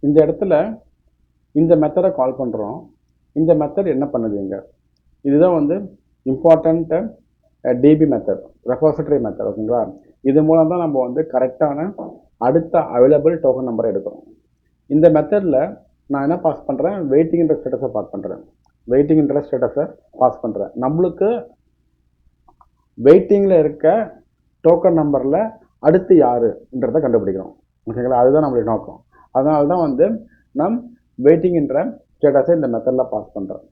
இந்த இடத்துல இந்த மெத்தடை கால் பண்ணுறோம். இந்த மெத்தட் என்ன பண்ணுதுங்க? இதுதான் வந்து important DB method, repository method. ஓகேங்களா? இது மூலம் தான் நம்ம வந்து கரெக்டான அடுத்த அவைலபிள் டோக்கன் நம்பரை எடுக்கிறோம். இந்த மெத்தடில் நான் என்ன பாஸ் பண்ணுறேன்? வெயிட்டிங்கிற ஸ்டேட்டஸை பாஸ் பண்ணுறேன். வெயிட்டிங்கிற ஸ்டேட்டஸை பாஸ் பண்ணுறேன். நம்மளுக்கு வெயிட்டிங்கில் இருக்க டோக்கன் நம்பரில் அடுத்து யாருன்றதை கண்டுபிடிக்கிறோம். ஓகேங்களா? அதுதான் நம்மளுடைய நோக்கம். அதனால தான் வந்து நம் வெயிட்டிங்கிற ஸ்டேட்டஸை இந்த மெத்தடில் பாஸ் பண்ணுறேன்.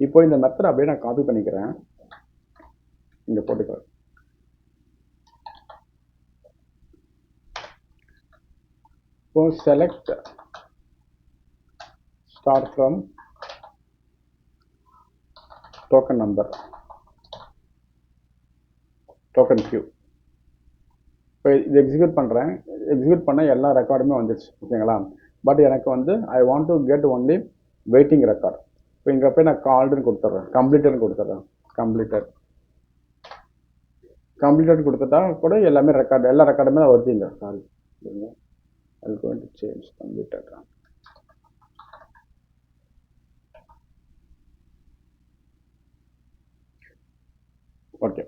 இப்போ இந்த மெத்தட் அப்படியே நான் காப்பி பண்ணிக்கிறேன். இங்கே போட்டுக்கிறேன். இப்போ select start from token number, token queue. இப்போ இது எக்ஸிக்யூட் பண்ணுறேன். எக்ஸிக்யூட் பண்ண எல்லா ரெக்கார்டுமே வந்துடுச்சு. ஓகேங்களா? பட் எனக்கு வந்து I want to get only waiting record. இப்போ இங்கே போய் நான் கால்டுன்னு கொடுத்துட்றேன், கம்ப்ளீட்டட்னு கொடுத்துட்றேன். கம்ப்ளீட்டட் கொடுத்துட்டா கூட எல்லாமே ரெக்கார்டு, எல்லா ரெக்கார்டுமே தான் வருதுங்க. Sorry, I'm going to change completed. Okay,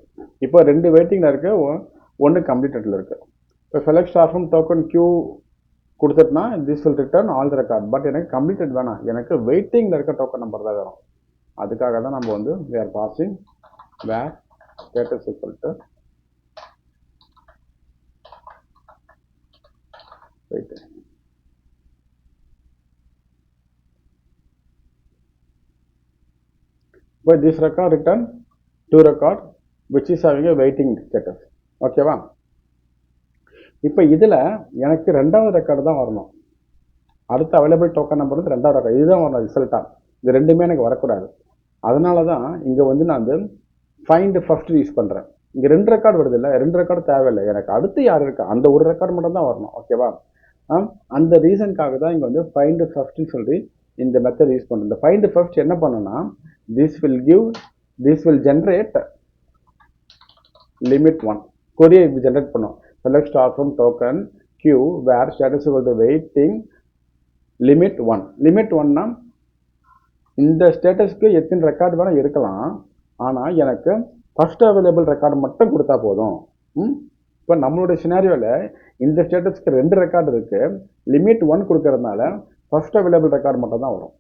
இப்போ ரெண்டு வெயிட்டிங்கில் இருக்குது, ஒன்று கம்ப்ளீட்டடில் இருக்குது. இப்போ select star from token queue கொடுத்துட்டுனா this will return all the record. But எனக்கு கம்ப்ளீட்டட் வேணாம், எனக்கு வெயிட்டிங்கில் இருக்க டோக்கன் நம்பர் தான் வேணும். அதுக்காக தான் நம்ம வந்து we are passing where status equal to waiting. But this record return to record which is having a waiting status. ஓகேவா? இப்போ இதில் எனக்கு ரெண்டாவது ரெக்கார்டு தான் வரணும். அடுத்த அவைலபிள் டோக்கன் நம்பர் வந்து ரெண்டாவது ரெக்கார்டு, இதுதான் வரணும் ரிசல்ட்டாக. இது ரெண்டுமே எனக்கு வரக்கூடாது. அதனால தான் இங்கே வந்து நான் வந்து ஃபைண்ட் ஃபர்ஸ்ட் யூஸ் பண்ணுறேன். இங்கே ரெண்டு ரெக்கார்டு வருது இல்லை, ரெண்டு ரெக்கார்டு தேவையில்லை, எனக்கு அடுத்து யார் இருக்கா அந்த ஒரு ரெக்கார்டு மட்டும் தான் வரணும். ஓகேவா? அந்த ரீசனுக்காக தான் இங்கே வந்து ஃபைண்ட் ஃபர்ஸ்ட்னு சொல்லி இந்த மெத்தட் யூஸ் பண்ணுறேன். இந்த ஃபைண்ட் ஃபர்ஸ்ட் என்ன பண்ணுன்னா this will generate limit 1 query generate பண்ணும். select star from token queue where status equal to waiting limit 1. limit 1னா இந்த ஸ்டேட்டஸ்க்கு எத்தனை ரெக்கார்டு வேணால் இருக்கலாம், ஆனால் எனக்கு ஃபர்ஸ்ட் அவைலபிள் ரெக்கார்டு மட்டும் கொடுத்தா போதும். இப்போ நம்மளுடைய சினாரியோவில் இந்த ஸ்டேட்டஸ்க்கு ரெண்டு ரெக்கார்டு இருக்குது, லிமிட் 1 கொடுக்கறதுனால ஃபர்ஸ்ட் அவைலபிள் ரெக்கார்டு மட்டும் தான் வரும்.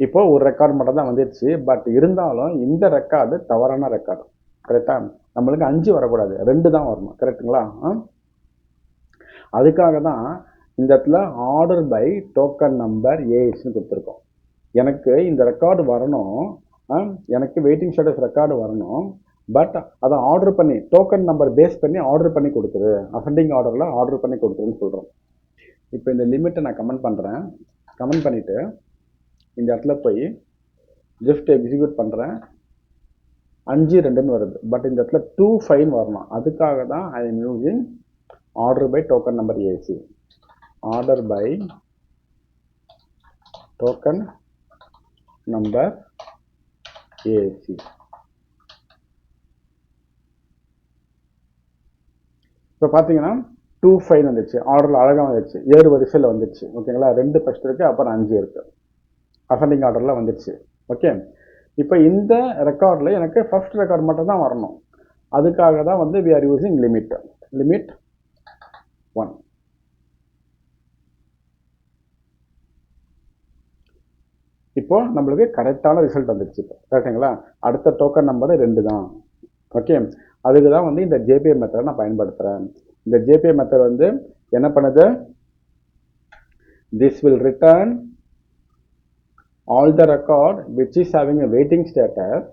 இப்போ ஒரு ரெக்கார்டு மட்டும் தான் வந்துடுச்சு. பட் இருந்தாலும் இந்த ரெக்கார்டு தவறான ரெக்கார்டு. கரெக்டாக? நம்மளுக்கு 5 வரக்கூடாது, 2 தான் வரணும். கரெக்டுங்களா? அதுக்காக தான் இந்த இடத்துல ஆர்டர் பை டோக்கன் நம்பர் ஏஎஸ்ன்னு கொடுத்துருக்கோம். எனக்கு இந்த ரெக்கார்டு வரணும், எனக்கு வெயிட்டிங் ஸ்டேட்டஸ் ரெக்கார்டு வரணும். பட் அதை ஆர்டர் பண்ணி டோக்கன் நம்பர் பேஸ் பண்ணி ஆர்டர் பண்ணி கொடுத்துரு, அசெண்டிங் ஆர்டரில் ஆர்டர் பண்ணி கொடுத்துருன்னு சொல்கிறோம். இப்போ இந்த லிமிட்டை நான் கமெண்ட் பண்ணுறேன். கமெண்ட் பண்ணிவிட்டு இந்த இடத்துல போய் ஜஸ்ட் எக்ஸிக்யூட் பண்ணுறேன். 5-2ன்னு வருது. பட் இந்த இடத்துல 2-5 வரணும். அதுக்காக தான் I am using order by token number ASC. Order by token number ASC. இப்போ பார்த்தீங்கன்னா 2-5 வந்துச்சு. ஆர்டரில் அழகாக வந்துடுச்சு, 7 வரிசையில் வந்துடுச்சு. ஓகேங்களா? 2 ஃபஸ்ட் இருக்குது, அப்புறம் 5 இருக்குது, அசெண்டிங் ஆர்டரில் வந்துடுச்சு. ஓகே, இப்போ இந்த ரெக்கார்டில் எனக்கு ஃபர்ஸ்ட் ரெக்கார்டு மட்டும் தான் வரணும். அதுக்காக தான் வந்து we are using limit 1. இப்போ நம்மளுக்கு கரெக்டான ரிசல்ட் வந்துடுச்சு. இப்போ கரெக்டுங்களா? அடுத்த டோக்கன் நம்பர் 2 தான். ஓகே, அதுக்கு தான் வந்து இந்த ஜேபிஐ மெத்தடை நான் பயன்படுத்துகிறேன். இந்த ஜேபிஐ மெத்தட் வந்து என்ன பண்ணுது? this will return all the record which is having a waiting status.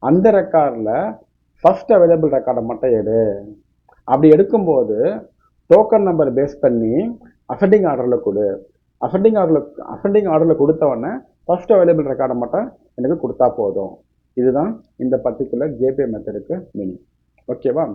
அந்த ரெக்கார்டில் ஃபர்ஸ்ட் அவைலபிள் ரெக்கார்டை மட்டும் எடு. அப்படி எடுக்கும்போது டோக்கன் நம்பர் பேஸ் பண்ணி அசெண்டிங் ஆர்டரில் கொடு. அசெண்டிங் ஆர்டரில் கொடுத்தவொடனே ஃபர்ஸ்ட் அவைலபிள் ரெக்கார்டை மட்டும் எனக்கு கொடுத்தா போதும். இதுதான் இந்த பர்டிகுலர் ஜேபிஐ மெத்தடுக்கு மீனிங். ஓகேவா?